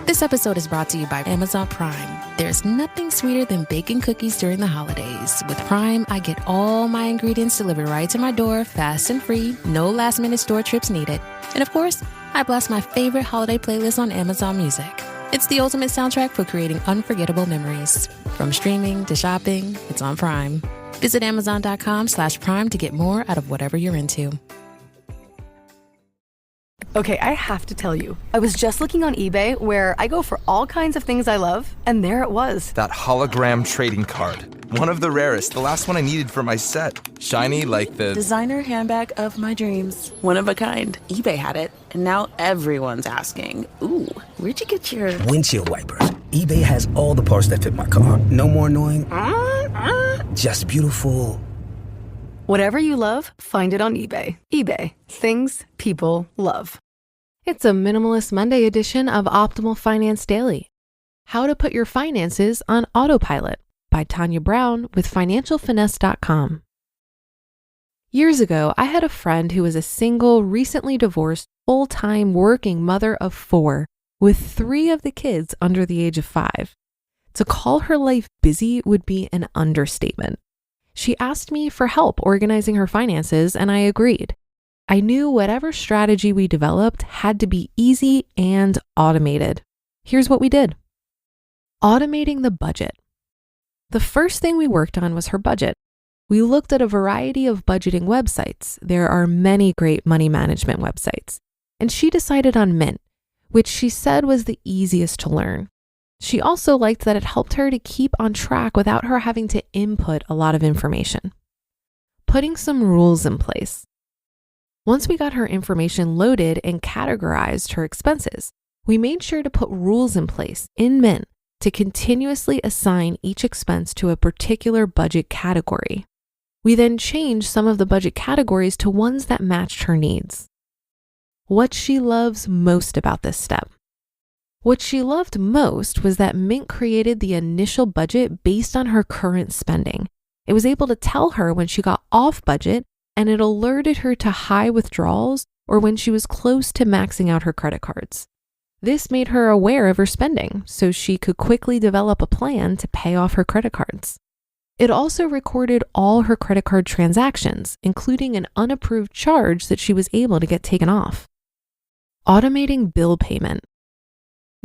This episode is brought to you by Amazon Prime. There's nothing sweeter than baking cookies during the holidays. With Prime, I get all my ingredients delivered right to my door, fast and free, no last-minute store trips needed. And of course, I blast my favorite holiday playlist on Amazon Music. It's the ultimate soundtrack for creating unforgettable memories. From streaming to shopping, it's on Prime. Visit Amazon.com/Prime to get more out of whatever you're into. Okay, I have to tell you, I was just looking on eBay where I go for all kinds of things I love, and there it was. That hologram trading card. One of the rarest, the last one I needed for my set. Shiny like the designer handbag of my dreams. One of a kind. eBay had it, and now everyone's asking, ooh, where'd you get your windshield wipers? eBay has all the parts that fit my car. No more annoying, just beautiful. Whatever you love, find it on eBay. eBay, things people love. It's a Minimalist Monday edition of Optimal Finance Daily. How to put your finances on autopilot by Tania Brown with financialfinesse.com. Years ago, I had a friend who was a single, recently divorced, full-time working mother of 4 with 3 of the kids under the age of 5. To call her life busy would be an understatement. She asked me for help organizing her finances, and I agreed. I knew whatever strategy we developed had to be easy and automated. Here's what we did. Automating the budget. The first thing we worked on was her budget. We looked at a variety of budgeting websites. There are many great money management websites. And she decided on Mint, which she said was the easiest to learn. She also liked that it helped her to keep on track without her having to input a lot of information. Putting some rules in place. Once we got her information loaded and categorized her expenses, we made sure to put rules in place in Mint to continuously assign each expense to a particular budget category. We then changed some of the budget categories to ones that matched her needs. What she loves most about this step. What she loved most was that Mint created the initial budget based on her current spending. It was able to tell her when she got off budget, and it alerted her to high withdrawals or when she was close to maxing out her credit cards. This made her aware of her spending, so she could quickly develop a plan to pay off her credit cards. It also recorded all her credit card transactions, including an unapproved charge that she was able to get taken off. Automating bill payment.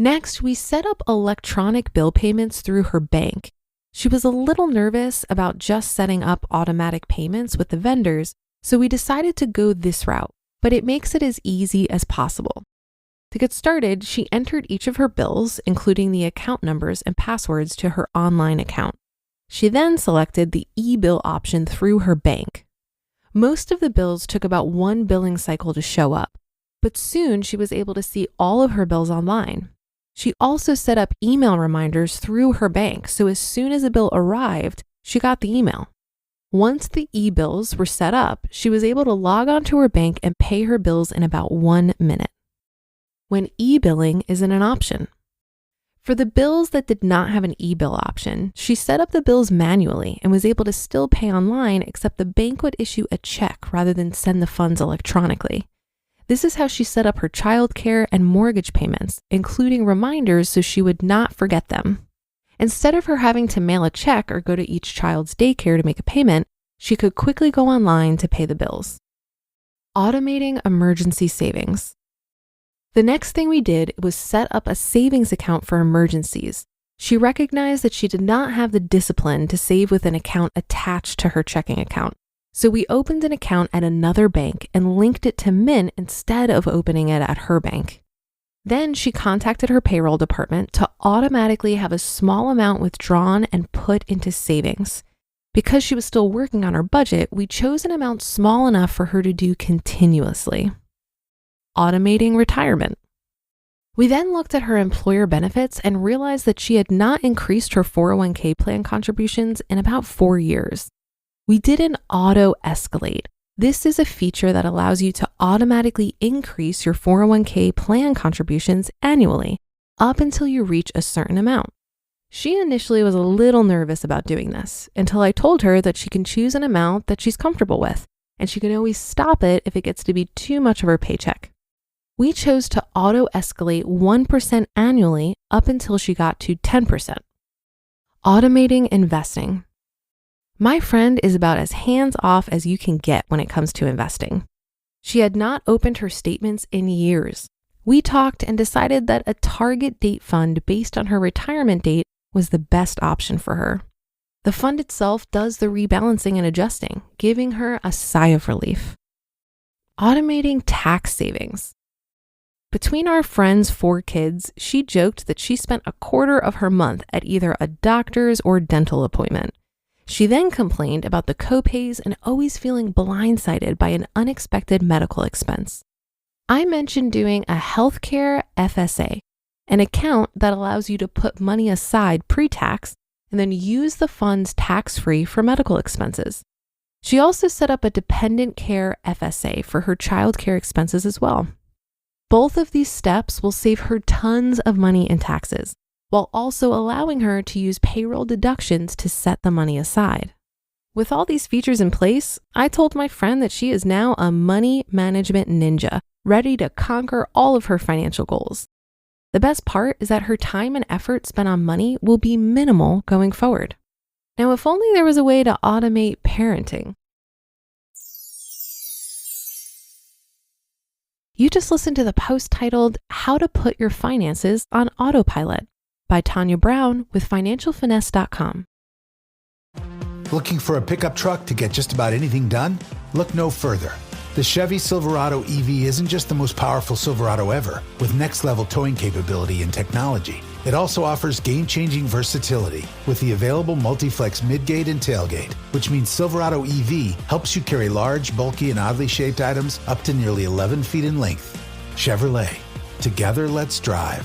Next, we set up electronic bill payments through her bank. She was a little nervous about just setting up automatic payments with the vendors, so we decided to go this route, but it makes it as easy as possible. To get started, she entered each of her bills, including the account numbers and passwords to her online account. She then selected the e-bill option through her bank. Most of the bills took about 1 billing cycle to show up, but soon she was able to see all of her bills online. She also set up email reminders through her bank, so as soon as a bill arrived, she got the email. Once the e-bills were set up, she was able to log on to her bank and pay her bills in about 1 minute. When e-billing isn't an option. For the bills that did not have an e-bill option, she set up the bills manually and was able to still pay online, except the bank would issue a check rather than send the funds electronically. This is how she set up her childcare and mortgage payments, including reminders so she would not forget them. Instead of her having to mail a check or go to each child's daycare to make a payment, she could quickly go online to pay the bills. Automating emergency savings. The next thing we did was set up a savings account for emergencies. She recognized that she did not have the discipline to save with an account attached to her checking account. So we opened an account at another bank and linked it to Mint instead of opening it at her bank. Then she contacted her payroll department to automatically have a small amount withdrawn and put into savings. Because she was still working on her budget, we chose an amount small enough for her to do continuously. Automating retirement. We then looked at her employer benefits and realized that she had not increased her 401k plan contributions in about 4 years. We did an auto escalate. This is a feature that allows you to automatically increase your 401k plan contributions annually up until you reach a certain amount. She initially was a little nervous about doing this until I told her that she can choose an amount that she's comfortable with, and she can always stop it if it gets to be too much of her paycheck. We chose to auto-escalate 1% annually up until she got to 10%. Automating investing. My friend is about as hands-off as you can get when it comes to investing. She had not opened her statements in years. We talked and decided that a target date fund based on her retirement date was the best option for her. The fund itself does the rebalancing and adjusting, giving her a sigh of relief. Automating tax savings. Between our friend's 4 kids, she joked that she spent a quarter of her month at either a doctor's or dental appointment. She then complained about the copays and always feeling blindsided by an unexpected medical expense. I mentioned doing a healthcare FSA, an account that allows you to put money aside pre-tax and then use the funds tax-free for medical expenses. She also set up a dependent care FSA for her childcare expenses as well. Both of these steps will save her tons of money in taxes, while also allowing her to use payroll deductions to set the money aside. With all these features in place, I told my friend that she is now a money management ninja, ready to conquer all of her financial goals. The best part is that her time and effort spent on money will be minimal going forward. Now, if only there was a way to automate parenting. You just listened to the post titled How to Put Your Finances on Autopilot by Tania Brown with financialfinesse.com. Looking for a pickup truck to get just about anything done? Look no further. The Chevy Silverado EV isn't just the most powerful Silverado ever, with next-level towing capability and technology. It also offers game-changing versatility with the available multi-flex midgate and tailgate, which means Silverado EV helps you carry large, bulky, and oddly shaped items up to nearly 11 feet in length. Chevrolet. Together, let's drive.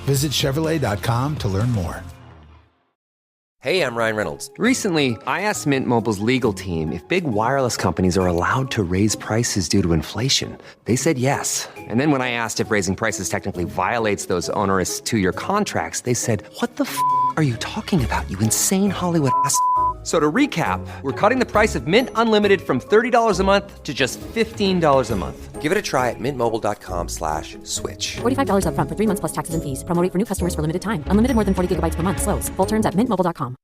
Visit Chevrolet.com to learn more. Hey, I'm Ryan Reynolds. Recently, I asked Mint Mobile's legal team if big wireless companies are allowed to raise prices due to inflation. They said yes. And then when I asked if raising prices technically violates those onerous 2-year contracts, they said, "What the f*** are you talking about, you insane Hollywood ass?" So to recap, we're cutting the price of Mint Unlimited from $30 a month to just $15 a month. Give it a try at mintmobile.com/switch. $45 up front for 3 months plus taxes and fees. Promo rate for new customers for limited time. Unlimited more than 40 gigabytes per month. Slows full terms at mintmobile.com.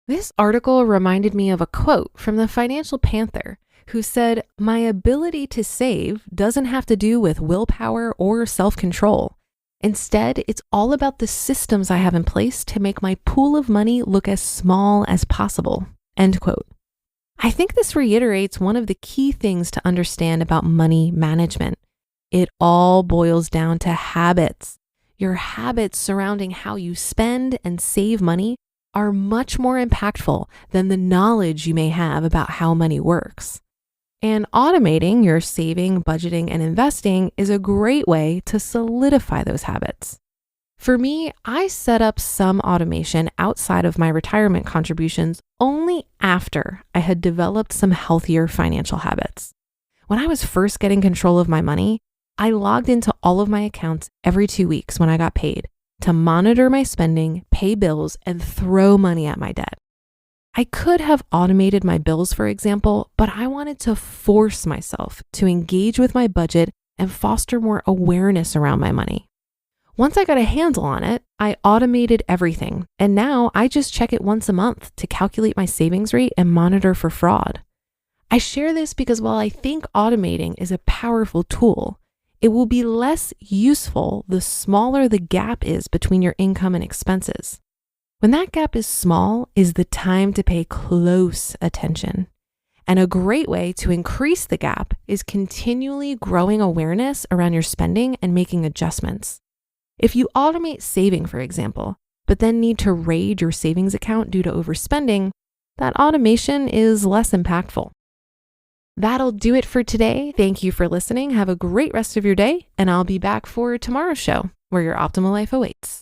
This article reminded me of a quote from the Financial Panther, who said, "My ability to save doesn't have to do with willpower or self-control. Instead, it's all about the systems I have in place to make my pool of money look as small as possible." End quote. I think this reiterates one of the key things to understand about money management. It all boils down to habits. Your habits surrounding how you spend and save money are much more impactful than the knowledge you may have about how money works. And automating your saving, budgeting, and investing is a great way to solidify those habits. For me, I set up some automation outside of my retirement contributions only after I had developed some healthier financial habits. When I was first getting control of my money, I logged into all of my accounts every 2 weeks when I got paid to monitor my spending, pay bills, and throw money at my debt. I could have automated my bills, for example, but I wanted to force myself to engage with my budget and foster more awareness around my money. Once I got a handle on it, I automated everything, and now I just check it once a month to calculate my savings rate and monitor for fraud. I share this because while I think automating is a powerful tool, it will be less useful the smaller the gap is between your income and expenses. When that gap is small is the time to pay close attention. And a great way to increase the gap is continually growing awareness around your spending and making adjustments. If you automate saving, for example, but then need to raid your savings account due to overspending, that automation is less impactful. That'll do it for today. Thank you for listening. Have a great rest of your day, and I'll be back for tomorrow's show, where your optimal life awaits.